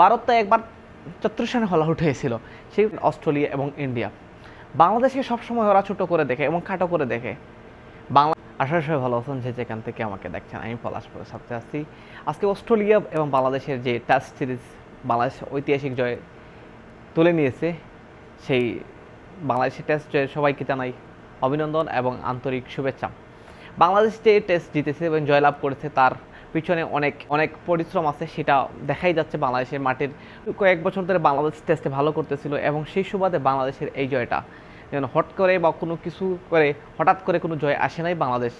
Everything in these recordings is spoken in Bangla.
ভারত তো একবার ৩৪ রানে হল আউট হয়েছিল, সেই অস্ট্রেলিয়া এবং ইন্ডিয়া। বাংলাদেশকে সবসময় ওরা ছোট করে দেখে এবং খাটো করে দেখে। বাংলা আশা সবাই ভালো আছেন যে যেখান থেকে আমাকে দেখছেন। আমি পলাশ সাথে আসছি। আজকে অস্ট্রেলিয়া এবং বাংলাদেশের যে টেস্ট সিরিজ বাংলাদেশ ঐতিহাসিক জয় তুলে নিয়েছে, সেই বাংলাদেশের টেস্ট জয়ে সবাইকে জানাই অভিনন্দন এবং আন্তরিক শুভেচ্ছা। বাংলাদেশ যে টেস্ট জিতেছে এবং জয়লাভ করেছে তার পিছনে অনেক অনেক পরিশ্রম আছে, সেটা দেখাই যাচ্ছে। বাংলাদেশের মাটির কয়েক বছর ধরে বাংলাদেশ টেস্টে ভালো করতেছিল এবং সেই সুবাদে বাংলাদেশের এই জয়টা যেন হট করে বা কোনো কিছু করে হঠাৎ করে কোনো জয় আসে নাই। বাংলাদেশ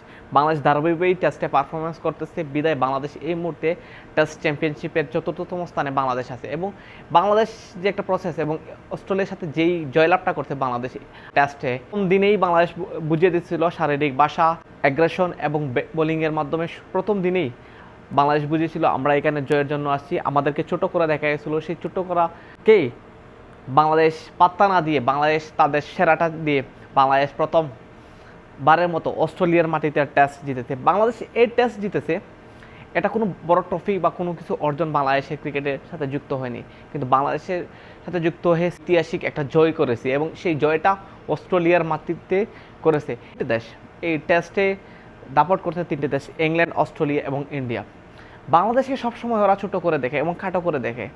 ধারাবাহিকভাবেই টেস্টে পারফরমেন্স করতেছে, বিদায় বাংলাদেশ এই মুহূর্তে টেস্ট চ্যাম্পিয়নশিপের চতুর্থতম স্থানে বাংলাদেশ আছে। এবং বাংলাদেশ যে একটা প্রসেস এবং অস্ট্রেলিয়ার সাথে যেই জয়লাভটা করছে বাংলাদেশ টেস্টে, প্রথম দিনেই বাংলাদেশ বুঝিয়ে দিচ্ছিল শারীরিক ভাষা, অ্যাগ্রেশন এবং বোলিংয়ের মাধ্যমে। প্রথম দিনেই বাংলাদেশ বুঝিয়েছিল আমরা এখানে জয়ের জন্য আসছি। আমাদেরকে ছোট করা দেখা গেছিলো, সেই ছোট করাকেই বাংলাদেশ পাত্তা না দিয়ে বাংলাদেশ তাদের সেরাটা দিয়ে বাংলাদেশ প্রথমবারের মতো অস্ট্রেলিয়ার মাটিতে টেস্ট জিতেছে। বাংলাদেশ এই টেস্ট জিতেছে, এটা কোনো বড় ট্রফি বা কোনো কিছু অর্জন বাংলাদেশের ক্রিকেটের সাথে যুক্ত হয়নি, কিন্তু বাংলাদেশের সাথে যুক্ত হয়ে ঐতিহাসিক একটা জয় করেছে এবং সেই জয়টা অস্ট্রেলিয়ার মাটিতে করেছে। দেশ এই টেস্টে দাপট করছে তিনটে দেশ, ইংল্যান্ড, অস্ট্রেলিয়া এবং ইন্ডিয়া। বাংলাদেশকে সবসময় ওরা ছোট করে দেখে এবং খাটো করে দেখে।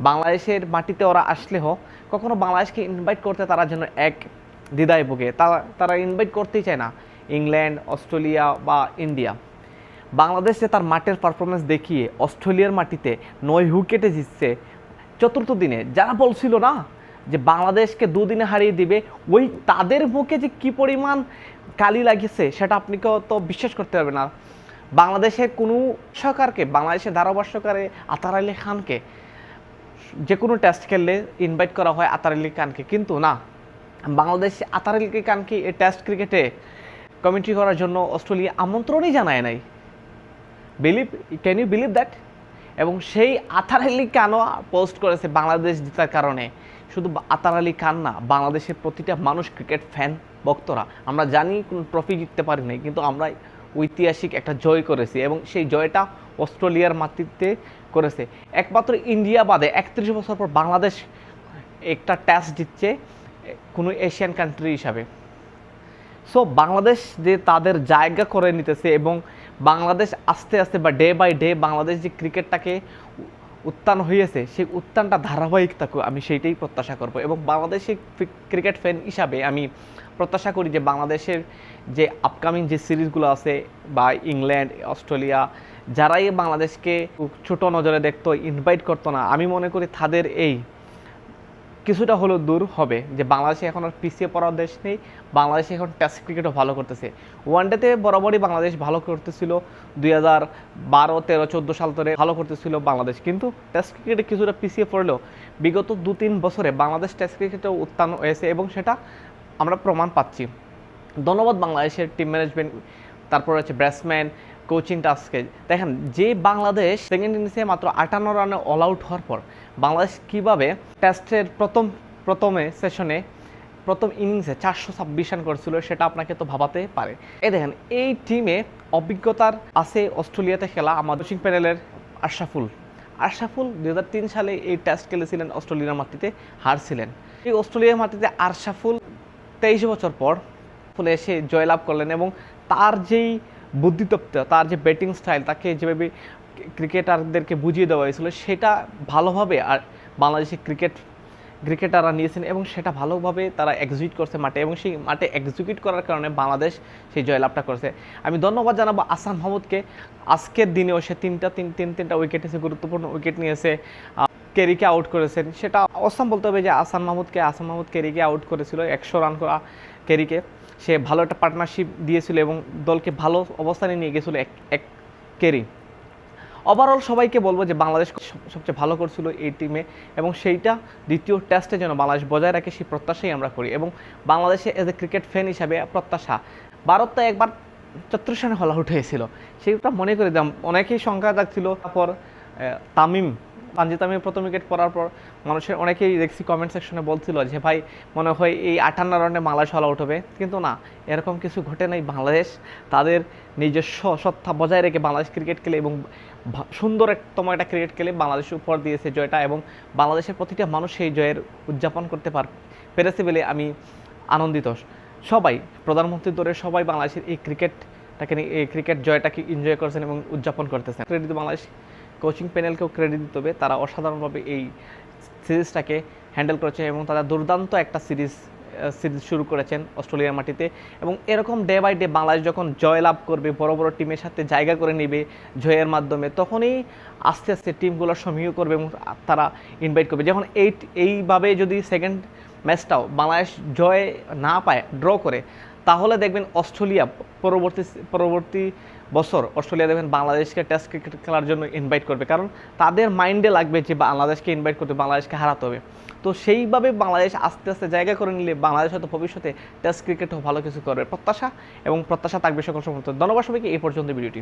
বাংলাদেশের মাটিতে ওরা আসলেও কখনো বাংলাদেশকে ইনভাইট করতে তারা যেন এক দ্বিধায় ভোগে, তারা ইনভাইট করতেই চায় না ইংল্যান্ড, অস্ট্রেলিয়া বা ইন্ডিয়া। বাংলাদেশ যে তার মাঠের পারফরমেন্স দেখিয়ে অস্ট্রেলিয়ার মাটিতে 9 উইকেটে জিতছে চতুর্থ দিনে, যারা বলছিল না যে বাংলাদেশকে দুদিনে হারিয়ে দিবে, ওই তাদের মুখে যে কী পরিমাণ কালি লাগিয়েছে সেটা আপনি তো বিশ্বাস করতে পারবেন না। বাংলাদেশের কোনো সরকারকে, বাংলাদেশের ধারাভাষ্যকারে আতার আলী খানকে যে কোনো টেস্ট খেললে ইনভাইট করা হয় আতার আলী খানকে, কিন্তু না, বাংলাদেশ আতার আলী খানকে এই টেস্ট ক্রিকেটে কমেন্ট্রি করার জন্য অস্ট্রেলিয়া আমন্ত্রণই জানায় নাই। Can you believe that? এবং সেই আতার আলী খানও পোস্ট করেছে বাংলাদেশ জেতার কারণে। শুধু আতার আলী খান না, বাংলাদেশের প্রতিটা মানুষ, ক্রিকেট ফ্যান ভক্তরা, আমরা জানি কোনো ট্রফি জিততে পারি নাই, কিন্তু আমরা ঐতিহাসিক একটা জয় করেছি এবং সেই জয়টা অস্ট্রেলিয়ার মাটিতে করেছে। একমাত্র ইন্ডিয়া বাদে 31 বছর পর বাংলাদেশ একটা টেস্ট জিতছে কোনো এশিয়ান কান্ট্রি হিসাবে। সো বাংলাদেশ যে তাদের জায়গা করে নিতেছে এবং বাংলাদেশ আস্তে আস্তে বা ডে বাই ডে বাংলাদেশ যে ক্রিকেটটাকে উত্থান হয়েছে, সেই উত্থানটা ধারাবাহিক থাকুক, আমি সেইটাই প্রত্যাশা করব। এবং বাংলাদেশের ক্রিকেট ফ্যান হিসাবে আমি প্রত্যাশা করি যে বাংলাদেশের যে আপকামিং যে সিরিজগুলো আছে বা ইংল্যান্ড, অস্ট্রেলিয়া, যারাই বাংলাদেশকে ছোট নজরে দেখতো, ইনভাইট করতো না, আমি মনে করি তাদের এই কিছুটা হলেও দূর হবে যে বাংলাদেশে এখন আর পিছিয়ে পড়ার দেশ নেই। বাংলাদেশে এখন টেস্ট ক্রিকেটও ভালো করতেছে। ওয়ানডেতে বরাবরই বাংলাদেশ ভালো করতেছিল, 2012, 13, 14 সাল ধরে ভালো করতেছিল বাংলাদেশ, কিন্তু টেস্ট ক্রিকেটে কিছুটা পিছিয়ে পড়লেও বিগত 2-3 বছরে বাংলাদেশ টেস্ট ক্রিকেটেও উত্থান হয়েছে এবং সেটা আমরা প্রমাণ পাচ্ছি। ধন্যবাদ বাংলাদেশের টিম ম্যানেজমেন্ট, তারপর হচ্ছে ব্যাটসম্যান, কোচিং টাস্কে। দেখেন যে বাংলাদেশ সেকেন্ড ইনিংসে মাত্র 58 রানে অল আউট হওয়ার পর বাংলাদেশ কীভাবে টেস্টের প্রথমে সেশনে প্রথম ইনিংসে 426 রান করেছিল, সেটা আপনাকে তো ভাবাতে পারে। এই দেখেন এই টিমে অভিজ্ঞতার আছে অস্ট্রেলিয়াতে খেলা আমাদের কোচিং প্যানেলের আশরাফুল 2003 সালে এই টেস্ট খেলেছিলেন অস্ট্রেলিয়ার মাটিতে, হারছিলেন। এই অস্ট্রেলিয়ার মাটিতে আশরাফুল 23 বছর পর ফলে এসে জয়লাভ করলেন এবং তার যেই বুদ্ধিদত্তা, তার যে ব্যাটিং স্টাইল, তাকে যেভাবে ক্রিকেটারদেরকে বুঝিয়ে দেওয়া হয়েছিল সেটা ভালোভাবে আর বাংলাদেশের ক্রিকেটাররা নিয়েছেন এবং সেটা ভালোভাবে তারা এক্সিকিউট করছে মাঠে, এবং সেই মাঠে এক্সিকিউট করার কারণে বাংলাদেশ সেই জয়লাভটা করছে। আমি ধন্যবাদ জানাবো আহসান মাহমুদকে। আজকের দিনেও সে তিনটা উইকেট এসে গুরুত্বপূর্ণ উইকেট নিয়েছে, কেরিকে আউট করেছেন। সেটা অসাম বলতে হবে যে আহসান মাহমুদ কেরিকে আউট করেছিল, 100 রান করা কেরিকে। সে ভালো একটা পার্টনারশিপ দিয়েছিল এবং দলকে ভালো অবস্থানে নিয়ে গেছিলো এক কেরি। ওভারঅল সবাইকে বলবো যে বাংলাদেশ সবচেয়ে ভালো করছিল এই টিমে এবং সেইটা দ্বিতীয় টেস্টে যেন বাংলাদেশ বজায় রাখে সেই প্রত্যাশাই আমরা করি। এবং বাংলাদেশে এজ এ ক্রিকেট ফ্যান হিসাবে প্রত্যাশা, ভারত তো একবার 34 রানে হল আউট হয়েছিল, সেইটা মনে করে দিলাম। অনেকেই সংখ্যা রাখছিল, তারপর তামিম তানজিদ তামিমের প্রথম উইকেট পড়ার পর মানুষের অনেকেই দেখছি কমেন্ট সেকশনে বলছিল যে ভাই মনে হয় এই 58 রানে বাংলাদেশ অল আউট হবে, কিন্তু না, এরকম কিছু ঘটে নাই। বাংলাদেশ তাদের নিজস্ব সত্তা বজায় রেখে বাংলাদেশ ক্রিকেট খেলে এবং সুন্দর একটা ক্রিকেট খেলে বাংলাদেশ উপহার দিয়েছে জয়টা, এবং বাংলাদেশের প্রতিটা মানুষ সেই জয়ের উদযাপন করতে পেরেছে বলে আমি আনন্দিত। সবাই, প্রধানমন্ত্রী ধরে সবাই বাংলাদেশের এই ক্রিকেট জয়টাকে এনজয় করছেন এবং উদযাপন করতেছেন। ক্রেডিট বাংলাদেশ কোচিং প্যানেলকেও ক্রেডিট দিতে হবে, তারা অসাধারণভাবে এই সিরিজটাকে হ্যান্ডেল করেছে এবং তারা দুর্দান্ত একটা সিরিজ শুরু করেছেন অস্ট্রেলিয়ার মাটিতে। এবং এরকম ডে বাই ডে বাংলাদেশ যখন জয় লাভ করবে, বড় বড় টিমের সাথে জায়গা করে নেবে জয়ের মাধ্যমে, তখনই আস্তে আস্তে টিমগুলো সমীহ করবে এবং তারা ইনভাইট করবে। যখন এইভাবে যদি সেকেন্ড ম্যাচটাও বাংলাদেশ জয় না পায়, ড্র করে, তাহলে দেখবেন অস্ট্রেলিয়া পরবর্তী বছর অস্ট্রেলিয়া দেখবেন বাংলাদেশকে টেস্ট ক্রিকেট খেলার জন্য ইনভাইট করবে, কারণ তাদের মাইন্ডে লাগবে যে বাংলাদেশকে ইনভাইট করতে, বাংলাদেশকে হারাতে হবে। তো সেইভাবে বাংলাদেশ আস্তে আস্তে জায়গা করে নিলে বাংলাদেশ হয়তো ভবিষ্যতে টেস্ট ক্রিকেটও ভালো কিছু করবে প্রত্যাশা থাকবে সকল সমর্থক। ধন্যবাদ সবাইকে, এই পর্যন্ত ভিডিওটি।